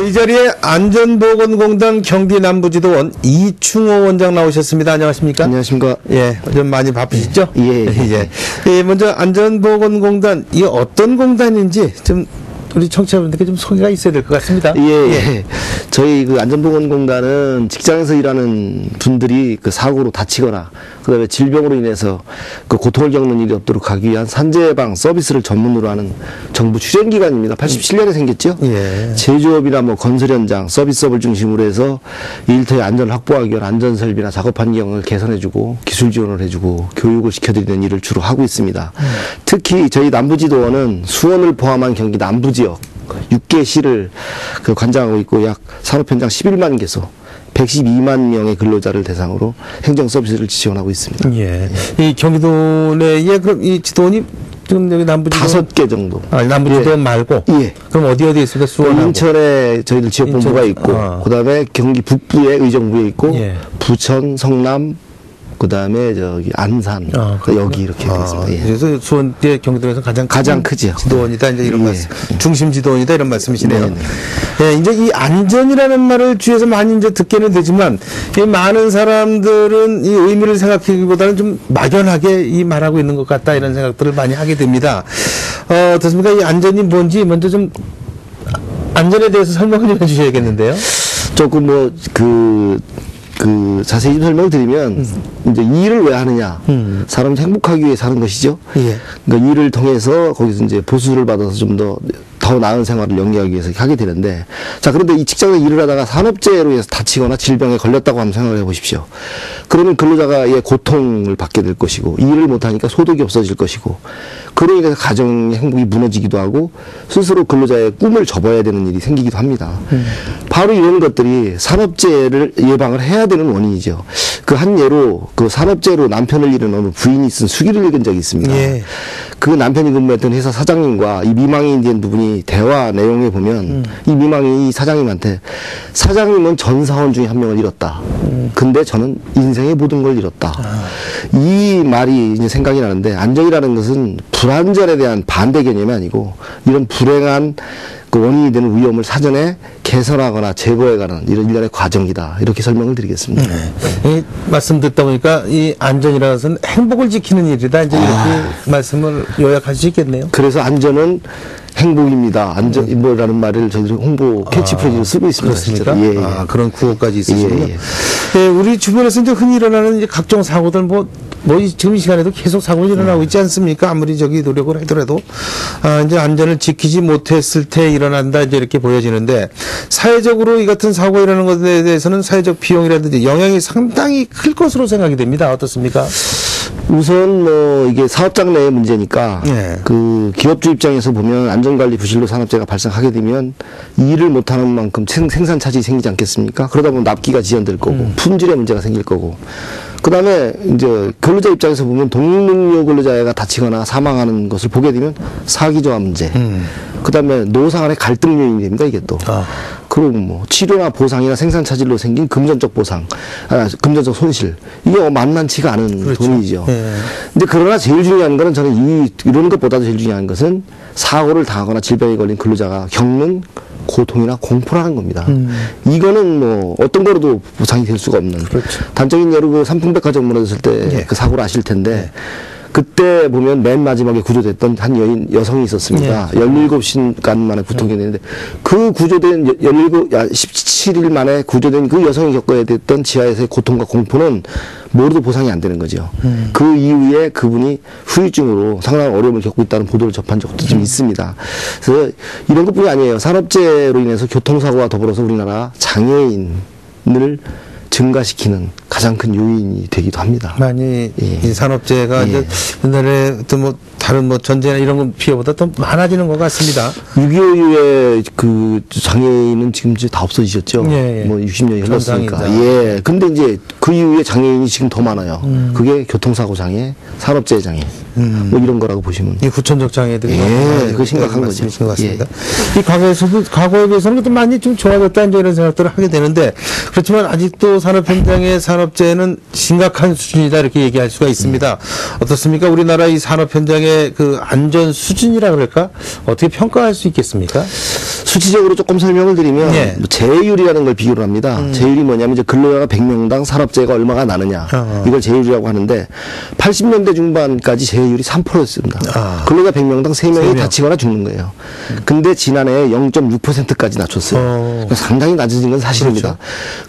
이 자리에 안전보건공단 경기남부지도원 이충호 원장 나오셨습니다. 안녕하십니까? 안녕하십니까? 예, 좀 많이 바쁘시죠? 예. 예, 먼저 안전보건공단, 이게 어떤 공단인지 좀 우리 청취자분들께 좀 소개가 있어야 될 것 같습니다. 예. 저희 그 안전보건공단은 직장에서 일하는 분들이 그 사고로 다치거나 그다음에 질병으로 인해서 그 고통을 겪는 일이 없도록 하기 위한 산재 예방 서비스를 전문으로 하는 정부 추진기관입니다. 87년에 생겼죠. 예. 제조업이나 뭐 건설 현장, 서비스업을 중심으로 해서 일터의 안전을 확보하기 위한 안전 설비나 작업 환경을 개선해주고 기술 지원을 해주고 교육을 시켜드리는 일을 주로 하고 있습니다. 특히 저희 남부지도원은 수원을 포함한 경기 남부 지역 6개 시를 그 관장하고 있고 약 산업 현장 11만 개소 112만 명의 근로자를 대상으로 행정 서비스를 지원하고 있습니다. 예. 이 경기도 내에 그럼 이 지도원이 지금 여기 남부지도원 5개 정도. 남부지도원 말고. 예. 그럼 어디에 있습니까? 수원하고. 인천에 저희들 지역본부가 있고, 그다음에 경기 북부에 의정부에 있고, 예. 부천, 성남. 그다음에 저기 안산 여기 이렇게 되어 있습니다. 예. 그래서 수원의 경기도에서 가장 크죠. 지도원이다 이제 이런 말씀, 중심 지도원이다 이런 말씀이시네요. 네네. 예, 이제 이 안전이라는 말을 주위에서 많이 이제 듣게는 되지만 이 많은 사람들은 이 의미를 생각하기보다는 좀 막연하게 이 말하고 있는 것 같다 이런 생각들을 많이 하게 됩니다. 어떻습니까? 이 안전이 뭔지 먼저 좀 안전에 대해서 설명을 좀 해주셔야겠는데요. 조금 자세히 좀 설명을 드리면, 이제 일을 왜 하느냐. 사람이 행복하기 위해서 하는 것이죠. 예. 그러니까 일을 통해서 거기서 이제 보수를 받아서 좀 더 나은 생활을 영위하기 위해서 하게 되는데, 자, 그런데 이 직장에서 일을 하다가 산업재해로 인해서 다치거나 질병에 걸렸다고 한번 생각을 해 보십시오. 그러면 근로자가 고통을 받게 될 것이고, 일을 못하니까 소득이 없어질 것이고, 그러니까 가정의 행복이 무너지기도 하고, 스스로 근로자의 꿈을 접어야 되는 일이 생기기도 합니다. 바로 이런 것들이 산업재해를 예방을 해야 되는 원인이죠. 그 한 예로, 그 산업재해로 남편을 잃은 어느 부인이 쓴 수기를 읽은 적이 있습니다. 예. 그 남편이 근무했던 회사 사장님과 이 미망인이 된 부분이 대화 내용에 보면 이 미망인이 사장님한테 사장님은 전 사원 중에 한 명을 잃었다. 근데 저는 인생의 모든 걸 잃었다. 이 말이 이제 생각이 나는데 안전이라는 것은 불안전에 대한 반대 개념이 아니고 이런 불행한 그 원인이 되는 위험을 사전에 개선하거나 제거해가는 이런 일련의 과정이다. 이렇게 설명을 드리겠습니다. 이 말씀 듣다 보니까 이 안전이라는 것은 행복을 지키는 일이다. 이제 이렇게 말씀을 요약할 수 있겠네요. 그래서 안전은 행복입니다. 뭐라는 말을 저희들이 홍보 캐치프레이즈로 쓰고 있습니다. 그렇습니까? 예. 그런 구호까지 있으시군요. 예. 예, 우리 주변에서 이제 흔히 일어나는 이제 각종 사고들 지금 이 시간에도 계속 사고가 일어나고 있지 않습니까? 아무리 노력을 하더라도, 이제 안전을 지키지 못했을 때 일어난다, 이제 이렇게 보여지는데, 사회적으로 이 같은 사고가 일어나는 것에 대해서는 사회적 비용이라든지 영향이 상당히 클 것으로 생각이 됩니다. 어떻습니까? 우선 이게 사업장 내의 문제니까 예. 그 기업주 입장에서 보면 안전관리 부실로 산업재해가 발생하게 되면 일을 못하는 만큼 생산 차질이 생기지 않겠습니까? 그러다 보면 납기가 지연될 거고 품질의 문제가 생길 거고 그다음에 이제 근로자 입장에서 보면 동능력 근로자가 다치거나 사망하는 것을 보게 되면 사기 저하 문제 그다음에 노사 간의 갈등 요인이 됩니다. 이게 또 그리고 뭐 치료나 보상이나 생산 차질로 생긴 금전적 보상, 금전적 손실 이게 만만치가 않은 그렇죠. 돈이죠. 예. 근데 그러나 제일 중요한 거는 저는 이런 것보다도 제일 중요한 것은 사고를 당하거나 질병에 걸린 근로자가 겪는 고통이나 공포라는 겁니다. 이거는 뭐 어떤 거로도 보상이 될 수가 없는. 그렇죠. 단적인 예로 그 삼풍백화점 무너졌을 때 그 사고를 아실 텐데. 그때 보면 맨 마지막에 구조됐던 한 여성이 있었습니다. 17시간 만에 구통됐는데 그 구조된 17일 만에 구조된 그 여성이 겪어야 됐던 지하에서의 고통과 공포는 모두 보상이 안 되는 거죠. 그 이후에 그분이 후유증으로 상당한 어려움을 겪고 있다는 보도를 접한 적도 좀 있습니다. 그래서 이런 것뿐이 아니에요. 산업재해로 인해서 교통사고와 더불어서 우리나라 장애인을 증가시키는 가장 큰 요인이 되기도 합니다. 많이 이 산업재해가 예. 이제 옛날에 또 다른 전쟁이나 이런 거 피해보다 더 많아지는 것 같습니다. 6.25 이후에 그 장애인은 지금 이제 다 없어지셨죠. 예. 뭐 60년이 흘렀으니까. 전상이다. 예. 근데 이제 그 이후에 장애인이 지금 더 많아요. 그게 교통사고 장애, 산업재해 장애. 뭐 이런 거라고 보시면. 이 후천적 장애들이 그 심각한 거죠. 것 같습니다. 이 과거에 비해서는 또 많이 좀 좋아졌다 이제 이런 생각들을 하게 되는데 그렇지만 아직도 경기도 산업 현장의 산업재해는 심각한 수준이다 이렇게 얘기할 수가 있습니다. 어떻습니까? 우리나라 이 산업 현장의 그 안전 수준이라 그럴까? 어떻게 평가할 수 있겠습니까? 수치적으로 조금 설명을 드리면 예. 뭐 재율이라는 걸 비교를 합니다. 재율이 뭐냐면 이제 근로자가 100명당 산업재해가 얼마가 나느냐 이걸 재율이라고 하는데 80년대 중반까지 재율이 3%였습니다. 근로자 100명당 3명이 다치거나 죽는 거예요. 근데 지난해에 0.6%까지 낮췄어요. 그러니까 상당히 낮아진 건 사실입니다.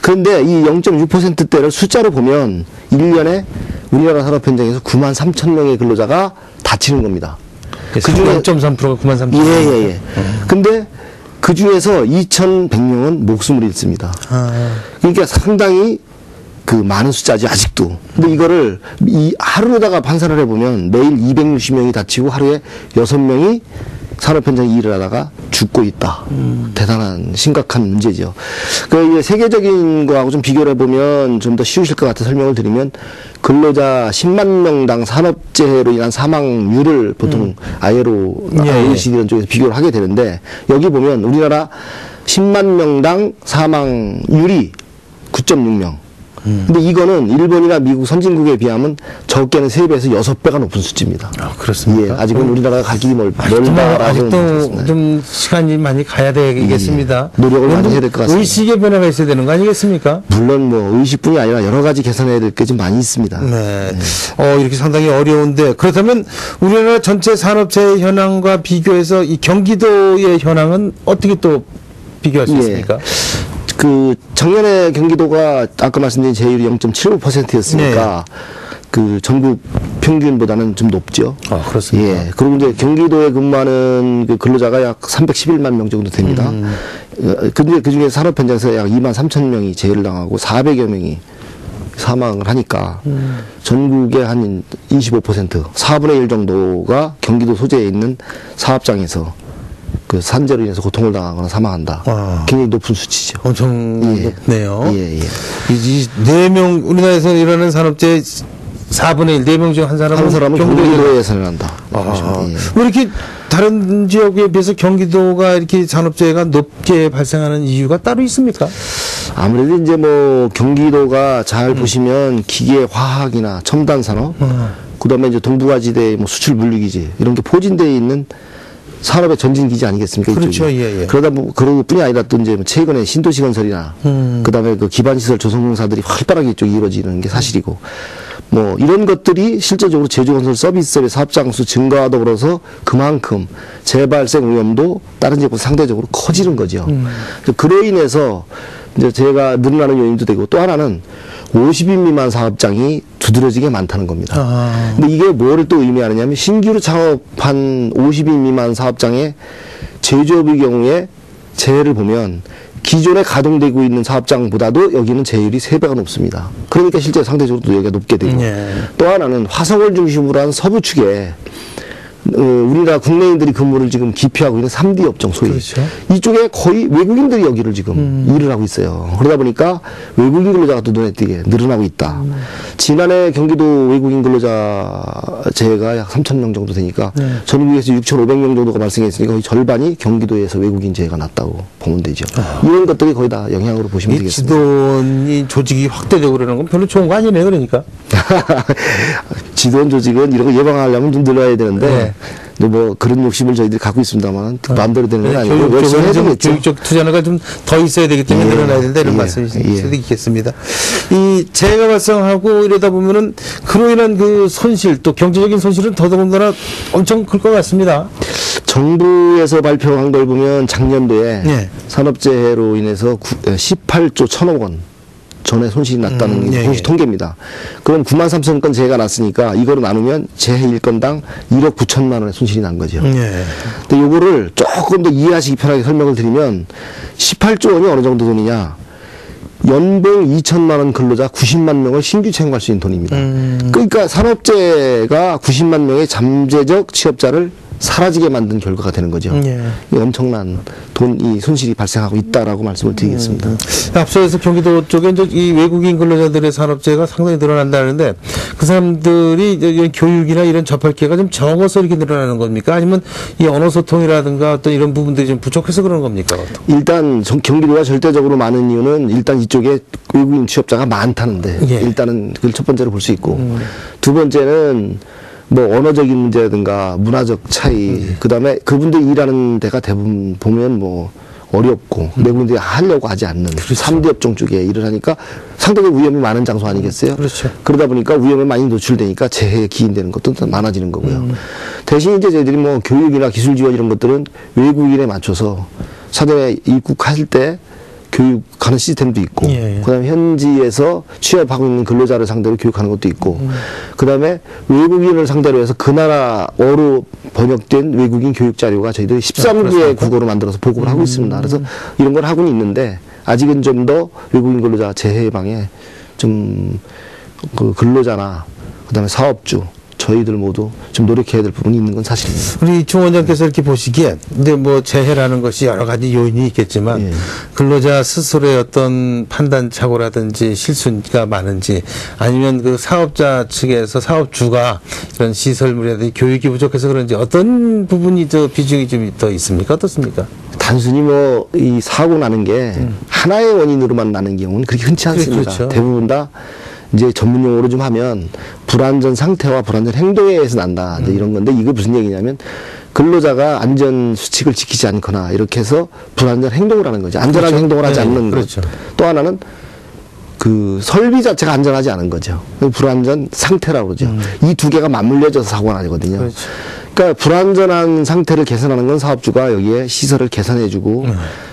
그런데 이 0.6%대를 숫자로 보면 1년에 우리나라 산업 현장에서 9만 3천 명의 근로자가 다치는 겁니다. 그중에 0.3%가 9만 3천 명. 예. 근데 그 중에서 2,100명은 목숨을 잃습니다. 그러니까 상당히 그 많은 숫자죠, 아직도. 근데 이거를 이 하루에다가 판산을 해보면 매일 260명이 다치고 하루에 6명이 산업 현장 일을 하다가 죽고 있다. 대단한 심각한 문제죠. 그 세계적인 거하고 좀 비교를 해보면 좀 더 쉬우실 것 같아 설명을 드리면 근로자 10만 명당 산업재해로 인한 사망률을 보통 OECD 이런 쪽에서 비교를 하게 되는데 여기 보면 우리나라 10만 명당 사망률이 9.6명. 근데 이거는 일본이나 미국 선진국에 비하면 적게는 3배에서 6배가 높은 수치입니다. 그렇습니까? 예, 아직은 우리나라가 갈 길이 멀다라고 아직도 좀 시간이 많이 가야 되겠습니다. 노력을 많이 해야 될 것 같습니다. 의식의 변화가 있어야 되는 거 아니겠습니까? 물론 뭐 의식뿐이 아니라 여러 가지 개선해야 될 게 좀 많이 있습니다. 네. 이렇게 상당히 어려운데 그렇다면 우리나라 전체 산업재해 현황과 비교해서 이 경기도의 현황은 어떻게 또 비교할 수 있습니까? 그 작년에 경기도가 아까 말씀드린 재율이 0.75%였으니까 그 전국 평균보다는 좀 높죠. 그렇습니까? 예. 그리고 이제 경기도에 근무하는 그 근로자가 약 311만 명 정도 됩니다. 근데 그 중에 산업 현장에서 약 2만 3천 명이 재해를 당하고 400여 명이 사망을 하니까 전국의 한 25%, 4분의 1 정도가 경기도 소재에 있는 사업장에서 그 산재로 인해서 고통을 당하거나 사망한다. 굉장히 높은 수치죠. 엄청 높네요. 예. 이 4명, 우리나라에서 일어나는 산업재해 4분의 1, 4명 중 한 사람은 경기도에 예산한다. 왜 이렇게 다른 지역에 비해서 경기도가 이렇게 산업재해가 높게 발생하는 이유가 따로 있습니까? 아무래도 이제 뭐 경기도가 잘 보시면 기계 화학이나 첨단 산업, 그다음에 이제 동북아지대 뭐 수출 물류기지 이런 게 포진되어 있는 산업의 전진기지 아니겠습니까? 그렇죠. 이쪽이. 그러다 뭐 그런 뿐이 아니라 또 이제 최근에 신도시 건설이나 그다음에 그 기반시설 조성공사들이 활발하게 이쪽에 이루어지는 게 사실이고 뭐 이런 것들이 실제적으로 제조건설 서비스업의 사업장 수 증가와 더불어서 그만큼 재발생 위험도 다른 지역보다 상대적으로 커지는 거죠. 그로 인해서 이제 제가 늘어나는 요인도 되고 또 하나는 50인 미만 사업장이 두드러지게 많다는 겁니다. 근데 이게 뭐를 또 의미하느냐면 신규로 창업한 50인 미만 사업장의 제조업의 경우에 재해를 보면 기존에 가동되고 있는 사업장보다도 여기는 재율이 3배가 높습니다. 그러니까 실제 상대적으로 여기가 높게 되고 또 하나는 화성을 중심으로 한 서부 축에 우리나라 국내인들이 근무를 지금 기피하고 있는 3D 업종 소위 이쪽에 거의 외국인들이 여기를 지금 일을 하고 있어요. 그러다 보니까 외국인 근로자가 또 눈에 띄게 늘어나고 있다. 지난해 경기도 외국인 근로자 재해가 약 3,000명 정도 되니까 전국에서 6,500명 정도가 발생했으니까 거의 절반이 경기도에서 외국인 재해가 났다고 보면 되죠. 이런 것들이 거의 다 영향으로 보시면 되겠습니다. 지도원이 조직이 확대되고 그러는 건 별로 좋은 거 아니네요, 그러니까. 지도원 조직은 이런 거 예방하려면 좀 늘어야 되는데 뭐 그런 욕심을 저희들이 갖고 있습니다만 마음대로 되는 건 아니고 열심히 해야 되겠죠. 교육적 투자가 좀 더 있어야 되기 때문에 늘어나야 된다 이런 말씀이 수도 있겠습니다. 이 재해가 발생하고 이러다 보면은 그로 인한 그 손실 또 경제적인 손실은 더더군다나 엄청 클 것 같습니다. 정부에서 발표한 걸 보면 작년도에 산업재해로 인해서 18조 1,000억 원 전에 손실이 났다는 게 공식 통계입니다. 그럼 9만 3천 건 재해가 났으니까 이거로 나누면 재해 1건당 1억 9천만 원의 손실이 난 거죠. 근데 요거를 조금 더 이해하시기 편하게 설명을 드리면 18조 원이 어느 정도 돈이냐. 연봉 2천만 원 근로자 90만 명을 신규 채용할 수 있는 돈입니다. 그러니까 산업재해가 90만 명의 잠재적 취업자를 사라지게 만든 결과가 되는 거죠. 이 엄청난 이 손실이 발생하고 있다라고 말씀을 드리겠습니다. 앞서에서 경기도 쪽에 이제 이 외국인 근로자들의 산업재해가 상당히 늘어난다는데 그 사람들이 이제 교육이나 이런 접할 기회가 좀 적어서 이렇게 늘어나는 겁니까? 아니면 이 언어 소통이라든가 어떤 이런 부분들이 좀 부족해서 그런 겁니까? 일단 경기도가 절대적으로 많은 이유는 일단 이쪽에 외국인 취업자가 많다는데 일단은 그걸 첫 번째로 볼 수 있고 두 번째는 뭐 언어적인 문제라든가 문화적 차이 그다음에 그분들이 일하는 데가 대부분 보면 뭐 어렵고 외국인들이 하려고 하지 않는 3대 업종 쪽에 일을 하니까 상당히 위험이 많은 장소 아니겠어요? 그렇죠. 그러다 보니까 위험에 많이 노출되니까 재해에 기인되는 것도 더 많아지는 거고요. 대신 이제 저희들이 뭐 교육이나 기술 지원 이런 것들은 외국인에 맞춰서 사전에 입국하실 때 교육하는 시스템도 있고 그다음에 현지에서 취업하고 있는 근로자를 상대로 교육하는 것도 있고 그다음에 외국인을 상대로 해서 그 나라어로 번역된 외국인 교육 자료가 저희들이 13개의 국어로 만들어서 보급을 하고 있습니다. 그래서 이런 걸 하고는 있는데 아직은 좀 더 외국인 근로자 재해 예방에 좀 그 근로자나 그다음에 사업주 저희들 모두 좀 노력해야 될 부분이 있는 건 사실입니다. 우리 중 원장께서 이렇게 보시기에, 근데 뭐 재해라는 것이 여러 가지 요인이 있겠지만, 근로자 스스로의 어떤 판단 착오라든지 실수가 많은지, 아니면 그 사업자 측에서 사업주가 이런 시설물이라든지 교육이 부족해서 그런지 어떤 부분이 저 비중이 좀 더 있습니까? 어떻습니까? 단순히 뭐 이 사고 나는 게 하나의 원인으로만 나는 경우는 그렇게 흔치 않습니다. 그렇죠. 대부분 다 이제 전문 용어로 좀 하면 불안전 상태와 불안전 행동에 의해서 난다. 이런 건데 이게 무슨 얘기냐면 근로자가 안전 수칙을 지키지 않거나 이렇게 해서 불안전 행동을 하는 거죠. 안전하게 행동을 하지 않는 것. 또 하나는 그 설비 자체가 안전하지 않은 거죠. 불안전 상태라고 그러죠. 이 두 개가 맞물려져서 사고가 나거든요. 그러니까 불안전한 상태를 개선하는 건 사업주가 여기에 시설을 개선해주고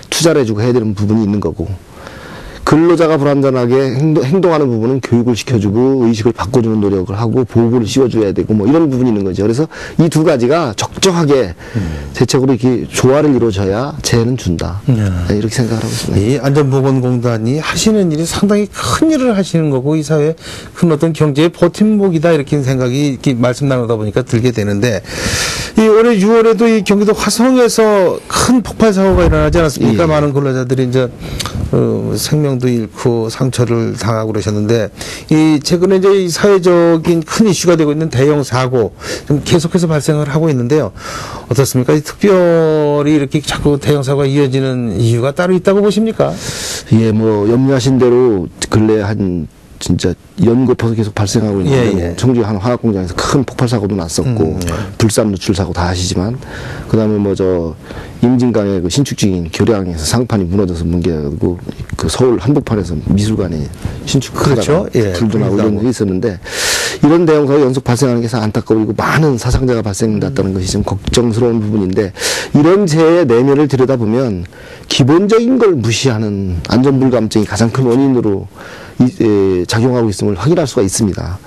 투자를 해주고 해야 되는 부분이 있는 거고 근로자가 불안전하게 행동하는 부분은 교육을 시켜주고 의식을 바꿔주는 노력을 하고 보호구를 씌워줘야 되고 뭐 이런 부분이 있는 거죠. 그래서 이 두 가지가 적정하게 대책으로 이렇게 조화를 이루어져야 재해는 준다. 네, 이렇게 생각을 하고 있습니다. 이 안전보건공단이 하시는 일이 상당히 큰 일을 하시는 거고 이 사회에 큰 어떤 경제의 버팀목이다 이렇게 생각이 이렇게 말씀 나누다 보니까 들게 되는데 이 올해 6월에도 이 경기도 화성에서 큰 폭발 사고가 일어나지 않았습니까? 많은 근로자들이 이제 생명도 잃고 상처를 당하고 그러셨는데 이 최근에 이제 이 사회적인 큰 이슈가 되고 있는 대형 사고 좀 계속해서 발생을 하고 있는데요. 어떻습니까? 특별히 이렇게 자꾸 대형 사고가 이어지는 이유가 따로 있다고 보십니까? 예, 뭐 염려하신 대로 근래 한 진짜 연거푸서 계속 발생하고 있는데 청주 한 화학 공장에서 큰 폭발 사고도 났었고 불산 누출 사고 다 아시지만 그다음에 뭐 저 임진강의 그 신축지인 교량에서 상판이 무너져서 뭉개고 그 서울 한복판에서 미술관에 신축하다가 불도 나고 이런 일이 있었는데 이런 대형 사고 연속 발생하는 게 안타까우고 많은 사상자가 발생됐다는 것이 좀 걱정스러운 부분인데 이런 재해의 내면을 들여다보면 기본적인 걸 무시하는 안전불감증이 가장 큰 원인으로 작용하고 있음을 확인할 수가 있습니다.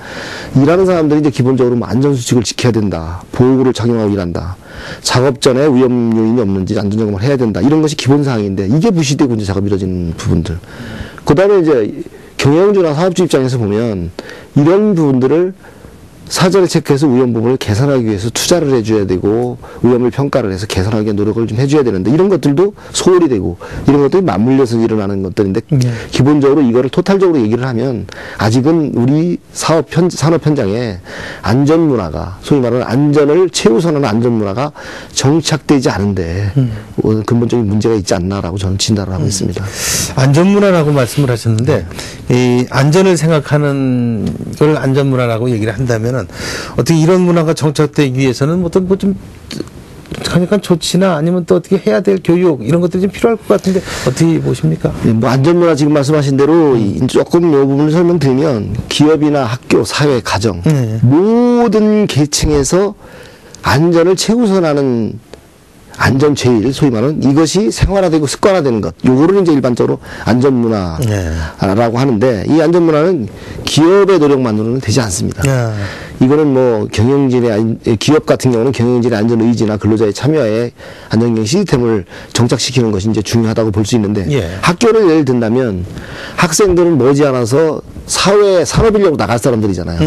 일하는 사람들이 이제 기본적으로 뭐 안전수칙을 지켜야 된다. 보호구를 착용하고 일한다. 작업 전에 위험 요인이 없는지 안전점검을 해야 된다. 이런 것이 기본사항인데 이게 무시되고 이제 작업이 이루어지는 부분들. 그 다음에 이제 경영주나 사업주 입장에서 보면 이런 부분들을 사전에 체크해서 위험 부분을 개선하기 위해서 투자를 해줘야 되고 위험을 평가를 해서 개선하기 위해 노력을 좀 해줘야 되는데 이런 것들도 소홀히 되고 이런 것들이 맞물려서 일어나는 것들인데 기본적으로 이거를 토탈적으로 얘기를 하면 아직은 우리 산업 현장에 안전 문화가 소위 말하는 안전을 최우선하는 안전 문화가 정착되지 않은데 근본적인 문제가 있지 않나라고 저는 진단을 하고 있습니다. 안전 문화라고 말씀을 하셨는데 이 안전을 생각하는 걸 안전 문화라고 얘기를 한다면 어떻게 이런 문화가 정착되기 위해서는 어떤 뭐 좀 강력한 조치나 아니면 또 어떻게 해야 될 교육 이런 것들이 좀 필요할 것 같은데 어떻게 보십니까? 네, 뭐 안전문화 지금 말씀하신 대로 조금 이 부분을 설명드리면 기업이나 학교, 사회, 가정 모든 계층에서 안전을 최우선하는 안전 제일 소위 말하는 이것이 생활화되고 습관화되는 것 요거를 이제 일반적으로 안전문화라고 하는데 이 안전문화는 기업의 노력만으로는 되지 않습니다. 이거는 뭐 기업 같은 경우는 경영진의 안전 의지나 근로자의 참여에 안전경영 시스템을 정착시키는 것이 이제 중요하다고 볼 수 있는데 학교를 예를 든다면 학생들은 머지않아서 사회 산업인력으로 나갈 사람들이잖아요.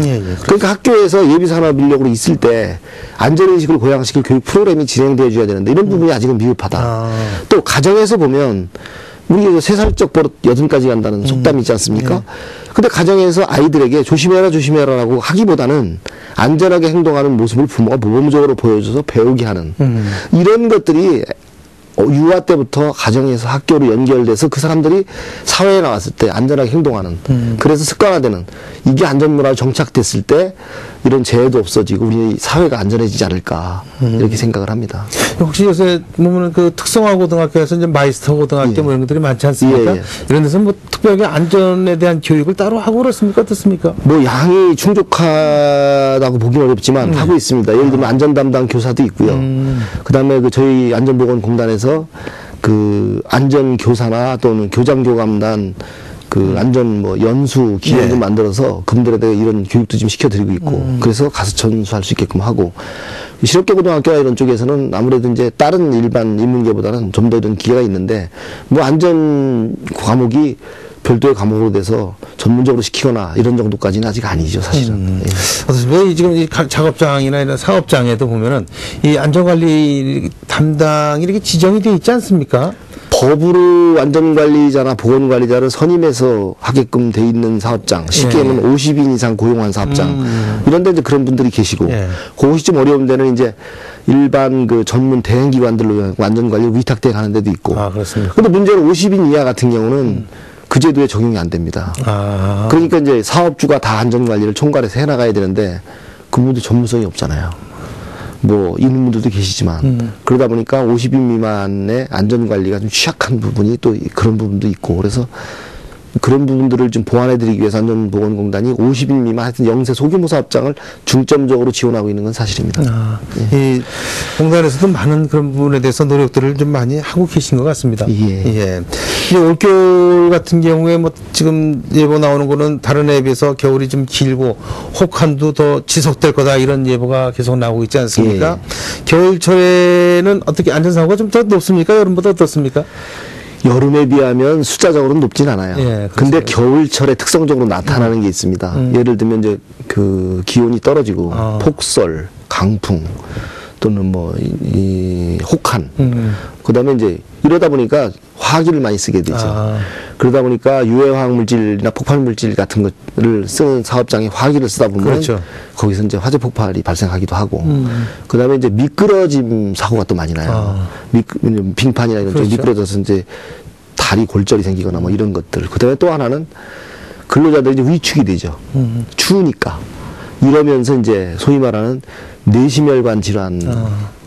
그러니까 학교에서 예비 산업인력으로 있을 때 안전의식을 고양시킬 교육 프로그램이 진행되어 줘야 되는데 이런 부분이 아직은 미흡하다. 또 가정에서 보면 우리 3살적 버릇 8까지 간다는 속담이 있지 않습니까? 근데 가정에서 아이들에게 조심해라라고 하기보다는 안전하게 행동하는 모습을 부모가 모범적으로 보여줘서 배우게 하는 이런 것들이 유아 때부터 가정에서 학교로 연결돼서 그 사람들이 사회에 나왔을 때 안전하게 행동하는 그래서 습관화되는 이게 안전문화로 정착됐을 때 이런 재해도 없어지고 우리 사회가 안전해지지 않을까 이렇게 생각을 합니다. 혹시 요새 보면은 그 특성화 고등학교에서 이제 마이스터 고등학교 뭐 이런 것들이 많지 않습니까? 이런 데서 뭐 특별하게 안전에 대한 교육을 따로 하고 그렇습니까? 어떻습니까? 뭐 양이 충족하다고 보기는 어렵지만 하고 있습니다. 예를 들면 안전 담당 교사도 있고요. 그다음에 그 저희 안전보건공단에서 그 안전교사나 또는 교장교감단 그 안전 뭐 연수 기획 좀 만들어서 그분들에게 이런 교육도 좀 시켜드리고 있고 그래서 가서 전수할 수 있게끔 하고 실업계 고등학교나 이런 쪽에서는 아무래도 이제 다른 일반 인문계보다는 좀 더 이런 기회가 있는데 뭐 안전 과목이 별도의 과목으로 돼서 전문적으로 시키거나 이런 정도까지는 아직 아니죠, 사실은. 왜 지금 이 작업장이나 이런 사업장에도 보면은 이 안전관리 담당이 이렇게 지정이 되어 있지 않습니까? 법으로 안전관리자나 보건관리자를 선임해서 하게끔 돼 있는 사업장, 쉽게 하면 50인 이상 고용한 사업장, 이런 데 이제 그런 분들이 계시고, 그것이 좀 어려운 데는 이제 일반 그 전문 대행기관들로 안전관리를 위탁돼 가는 데도 있고. 아, 그렇습니다. 근데 문제는 50인 이하 같은 경우는 그 제도에 적용이 안 됩니다. 그러니까 이제 사업주가 다 안전관리를 총괄해서 해나가야 되는데, 그분도 전문성이 없잖아요. 뭐 있는 분들도 계시지만 그러다 보니까 50인 미만의 안전관리가 좀 취약한 부분이 또 그런 부분도 있고 그래서 그런 부분들을 좀 보완해드리기 위해서 안전보건공단이 50인 미만 하여튼 영세 소규모 사업장을 중점적으로 지원하고 있는 건 사실입니다. 이 공단에서도 많은 그런 부분에 대해서 노력들을 좀 많이 하고 계신 것 같습니다. 이 올겨울 같은 경우에 뭐 지금 예보 나오는 거는 다른 해에 비해서 겨울이 좀 길고 혹한도 더 지속될 거다 이런 예보가 계속 나오고 있지 않습니까? 겨울철에는 어떻게 안전사고가 좀 더 높습니까? 여름보다 어떻습니까? 여름에 비하면 숫자적으로는 높진 않아요. 근데 겨울철에 특성적으로 나타나는 게 있습니다. 예를 들면 이제 그 기온이 떨어지고 폭설, 강풍 또는 뭐 이 혹한 그다음에 이제 이러다 보니까 화기를 많이 쓰게 되죠. 그러다 보니까 유해화학 물질이나 폭발 물질 같은 것을 쓰는 사업장에 화기를 쓰다 보면 거기서 이제 화재 폭발이 발생하기도 하고 그다음에 이제 미끄러짐 사고가 또 많이 나요. 빙판이나 이런 쪽에 미끄러져서 이제 다리 골절이 생기거나 뭐 이런 것들. 그다음에 또 하나는 근로자들이 이제 위축이 되죠. 추우니까. 이러면서 이제 소위 말하는 뇌심혈관 질환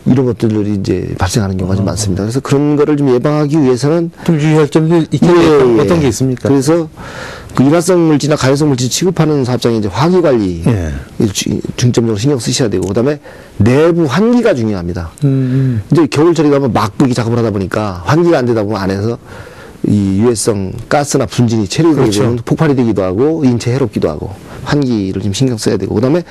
이런 것들이 이제 발생하는 경우가 좀 많습니다. 그래서 그런 거를 좀 예방하기 위해서는 좀 유의할 점도 있겠네요. 어떤 게 있습니까? 그래서 그 일화성 물질이나 가해성 물질 취급하는 사업장에 이제 화기 관리 중점적으로 신경 쓰셔야 되고 그다음에 내부 환기가 중요합니다. 이제 겨울철에 가면 막부기 작업을 하다 보니까 환기가 안 되다 보면 안에서 이 유해성 가스나 분진이 체류되게 되면 폭발이 되기도 하고 인체 해롭기도 하고 환기를 좀 신경 써야 되고 그다음에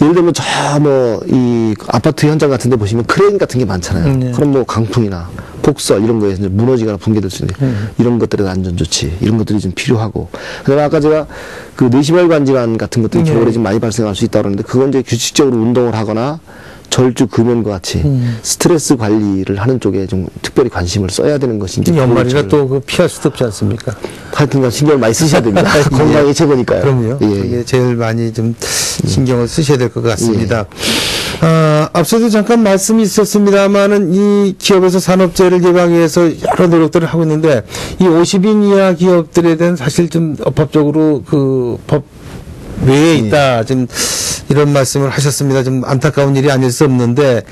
예를 들면 저 뭐 이 아파트 현장 같은 데 보시면 크레인 같은 게 많잖아요. 그럼 뭐 강풍이나 폭설 이런 거에서 이제 무너지거나 붕괴될 수 있는 이런 것들의 안전 조치 이런 것들이 좀 필요하고 그다음에 아까 제가 그 뇌심혈관 질환 같은 것들이 겨울에 좀 많이 발생할 수 있다고 그러는데 그건 이제 규칙적으로 운동을 하거나 절주 금연과 같이 스트레스 관리를 하는 쪽에 좀 특별히 관심을 써야 되는 것이 이제 연말이라 또 그 피할 수도 없지 않습니까? 하여튼간 신경을 많이 쓰셔야 됩니다. 건강이 최고니까요. 그럼요. 그게 제일 많이 좀 신경을 쓰셔야 될 것 같습니다. 앞서도 잠깐 말씀이 있었습니다만은 이 기업에서 산업재해를 예방하기 위해서 여러 노력들을 하고 있는데 이 50인 이하 기업들에 대한 사실 좀 법적으로 그 법 외에 있다. 좀 이런 말씀을 하셨습니다. 좀 안타까운 일이 아닐 수 없는데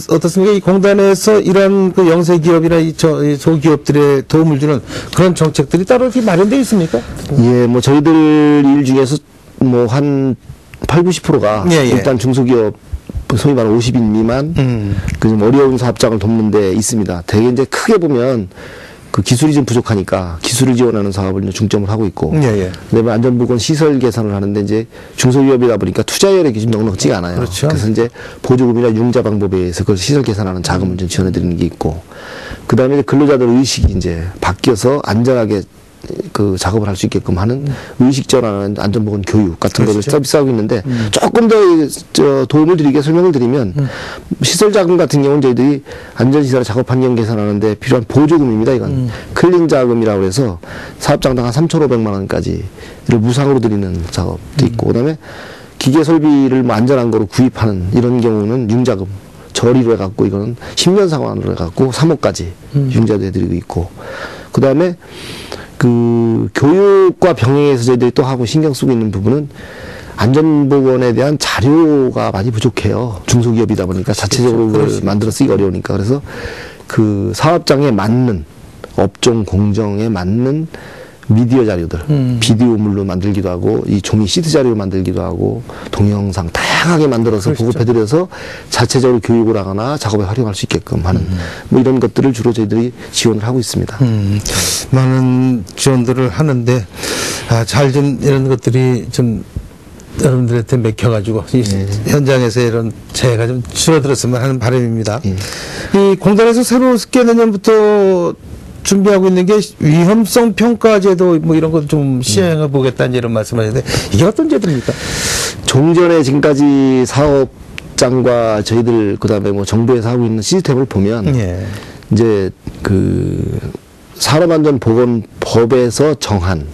어떻습니까? 이 공단에서 이런 그 영세 기업이나 이 소기업들의 도움을 주는 그런 정책들이 따로 이렇게 마련되어 있습니까? 예, 뭐 저희들 일 중에서 뭐 한 80~90%가 일단 중소기업 소위 말하는 50인 미만 그 좀 어려운 사업장을 돕는 데 있습니다. 대개 이제 크게 보면 그 기술이 좀 부족하니까 기술을 지원하는 사업을 이제 중점을 하고 있고, 그다음에 안전보건 시설 개선을 하는데 이제 중소기업이다 보니까 투자여력이 좀 넉넉지가 않아요. 그래서 이제 보조금이나 융자 방법에 의해서 그 시설 개선하는 자금을 좀 지원해드리는 게 있고, 그다음에 근로자들 의식이 이제 바뀌어서 안전하게 그 작업을 할 수 있게끔 하는 의식 전환, 안전보건 교육 같은 거를 그렇죠. 서비스하고 있는데 조금 더 도움을 드리게 설명을 드리면 시설 자금 같은 경우는 저희들이 안전시설 작업 환경 개선하는데 필요한 보조금입니다. 이건 클린 자금이라고 해서 사업장당 한 3,500만 원까지를 무상으로 드리는 작업도 있고 그다음에 기계 설비를 뭐 안전한 거로 구입하는 이런 경우는 융자금 저리로 해갖고 이거는 10년 상환으로 해갖고 3억까지 융자도 해드리고 있고 그 다음에 그 교육과 병행해서 저희들이 또 하고 신경 쓰고 있는 부분은 안전보건에 대한 자료가 많이 부족해요. 중소기업이다 보니까 자체적으로 그걸 만들어 쓰기 어려우니까 그래서 그 사업장에 맞는 업종 공정에 맞는 미디어 자료들, 비디오물로 만들기도 하고 이 종이 시트 자료로 만들기도 하고 동영상 다양하게 만들어서 그렇죠. 보급해드려서 자체적으로 교육을 하거나 작업에 활용할 수 있게끔 하는 뭐 이런 것들을 주로 저희들이 지원을 하고 있습니다. 많은 지원들을 하는데 잘 좀 이런 것들이 좀 여러분들한테 맥혀가지고 이 현장에서 이런 재해가 좀 줄어들었으면 하는 바람입니다. 이 공단에서 새롭게 내년부터 준비하고 있는 게 위험성 평가 제도 뭐 이런 것 좀 시행해 보겠다는 이런 말씀하셨는데 이게 어떤 제도입니까? 종전에 지금까지 사업장과 저희들 그다음에 뭐 정부에서 하고 있는 시스템을 보면 이제 그 산업안전보건법에서 정한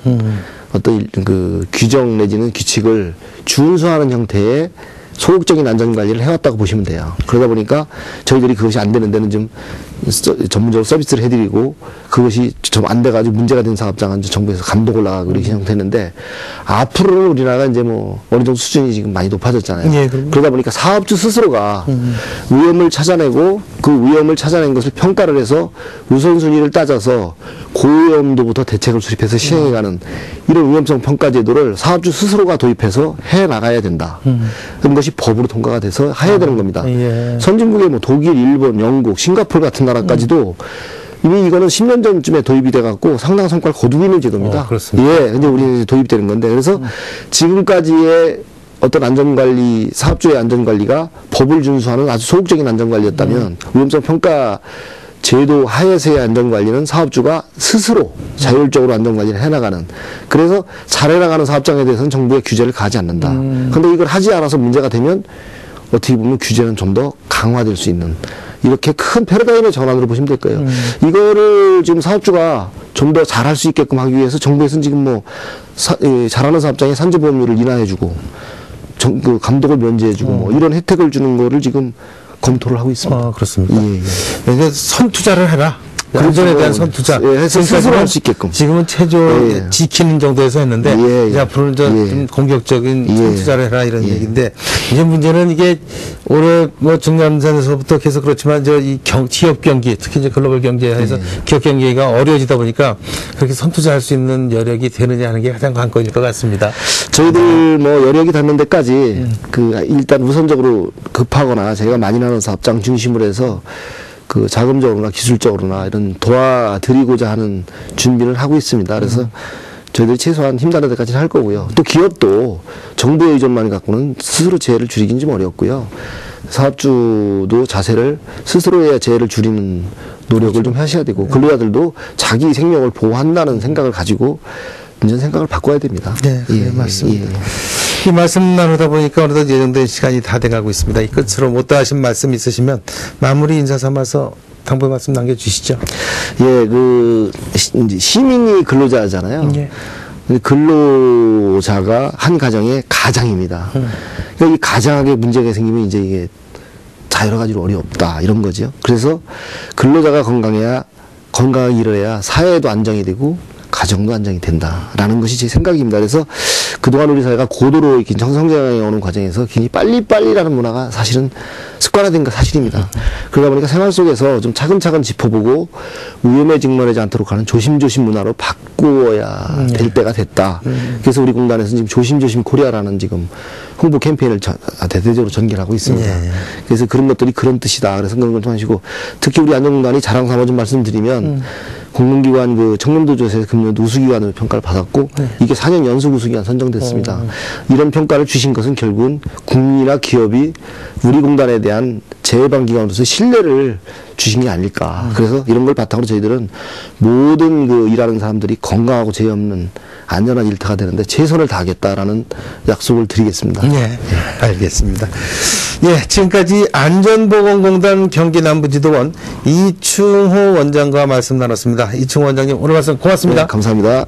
어떤 그 규정 내지는 규칙을 준수하는 형태의 소극적인 안전관리를 해왔다고 보시면 돼요. 그러다 보니까 저희들이 그것이 안 되는 데는 좀 전문적으로 서비스를 해드리고 그것이 좀 안 돼가지고 문제가 된 사업장은 정부에서 감독을 나가고 이렇게 형태는데 앞으로는 우리나라가 이제 뭐 어느 정도 수준이 지금 많이 높아졌잖아요. 그러다 보니까 사업주 스스로가 위험을 찾아내고 그 위험을 찾아낸 것을 평가를 해서 우선순위를 따져서 고위험도부터 대책을 수립해서 시행해가는 이런 위험성 평가 제도를 사업주 스스로가 도입해서 해 나가야 된다. 그런 것이 법으로 통과가 돼서 해야 되는 겁니다. 선진국의 뭐 독일, 일본, 영국, 싱가포르 같은 나라까지도 이미 이거는 10년 전쯤에 도입이 돼갖고 상당 성과를 거두고 있는 제도입니다. 그렇습니다. 예, 근데 우리는 도입되는 건데 그래서 지금까지의 어떤 안전관리, 사업주의 안전관리가 법을 준수하는 아주 소극적인 안전관리였다면 위험성 평가 제도 하에서의 안전관리는 사업주가 스스로 자율적으로 안전관리를 해나가는 그래서 잘 해나가는 사업장에 대해서는 정부의 규제를 가하지 않는다. 그런데 이걸 하지 않아서 문제가 되면 어떻게 보면 규제는 좀 더 강화될 수 있는 이렇게 큰 패러다임의 전환으로 보시면 될 거예요. 이거를 지금 사업주가 좀 더 잘할 수 있게끔 하기 위해서 정부에서는 지금 뭐 잘하는 사업장에 산재보험료를 인하해주고 그 감독을 면제해주고 뭐 이런 혜택을 주는 거를 지금 검토를 하고 있습니다. 그렇습니다. 예. 선투자를 해라. 그렇죠. 안전에 대한 선투자. 해서 스스로 할 수 있게끔. 지금은 체조 지키는 정도에서 했는데 이제 앞으로는 좀 공격적인 선투자를 해라 이런 얘기인데 이제 문제는 이게 올해 뭐 중남산에서부터 계속 그렇지만 이 기업 경기 특히 이제 글로벌 경제에서 기업 경기가 어려워지다 보니까 그렇게 선투자할 수 있는 여력이 되느냐 하는 게 가장 관건일 것 같습니다. 저희들 뭐 여력이 닿는 데까지 그 일단 우선적으로 급하거나 제가 많이 나는 사업장 중심으로 해서 그 자금적으로나 기술적으로나 이런 도와드리고자 하는 준비를 하고 있습니다. 그래서 저희들이 최소한 힘닿는 데까지는 할 거고요. 또 기업도 정부의 의존만 갖고는 스스로 재해를 줄이긴 좀 어렵고요. 사업주도 자세를 스스로의 재해를 줄이는 노력을 좀 하셔야 되고 근로자들도 자기 생명을 보호한다는 생각을 가지고 이제 생각을 바꿔야 됩니다. 네, 맞습니다. 이 말씀 나누다 보니까 어느덧 예정된 시간이 다 돼가고 있습니다. 이 끝으로 못다 하신 말씀 있으시면 마무리 인사 삼아서 당부의 말씀 남겨주시죠. 예, 이제 시민이 근로자잖아요. 근로자가 한 가정의 가장입니다. 그러니까 이 가장에게 문제가 생기면 이제 이게 다 여러 가지로 어렵다 이런 거죠. 그래서 근로자가 건강하게 일해야 사회도 안정이 되고 가정도 안정이 된다라는 것이 제 생각입니다. 그래서 그동안 우리 사회가 고도로 이렇게 정성장에 오는 과정에서 굉장히 빨리빨리라는 문화가 사실은 습관화된 거 사실입니다. 그러다 보니까 생활 속에서 좀 차근차근 짚어보고 위험에 직면하지 않도록 하는 조심조심 문화로 바꾸어야 될 때가 됐다. 그래서 우리 공단에서는 지금 조심조심 코리아라는 지금 홍보 캠페인을 대대적으로 전개하고 있습니다. 그래서 그런 것들이 그런 뜻이다. 그래서 그런 걸 좀 하시고 특히 우리 안전공단이 자랑 삼아 좀 말씀드리면 공공기관 그 청렴도조사에서 금년도 우수기관으로 평가를 받았고 이게 4년 연속 우수기관 선정됐습니다. 이런 평가를 주신 것은 결국은 국민이나 기업이 우리 공단에 대한 재해방기관으로서 신뢰를 주신 게 아닐까. 그래서 이런 걸 바탕으로 저희들은 모든 그 일하는 사람들이 건강하고 죄 없는 안전한 일터가 되는데 최선을 다하겠다라는 약속을 드리겠습니다. 네, 알겠습니다. 예, 지금까지 안전보건공단 경기남부지도원 이충호 원장과 말씀 나눴습니다. 이충호 원장님 오늘 말씀 고맙습니다. 네, 감사합니다.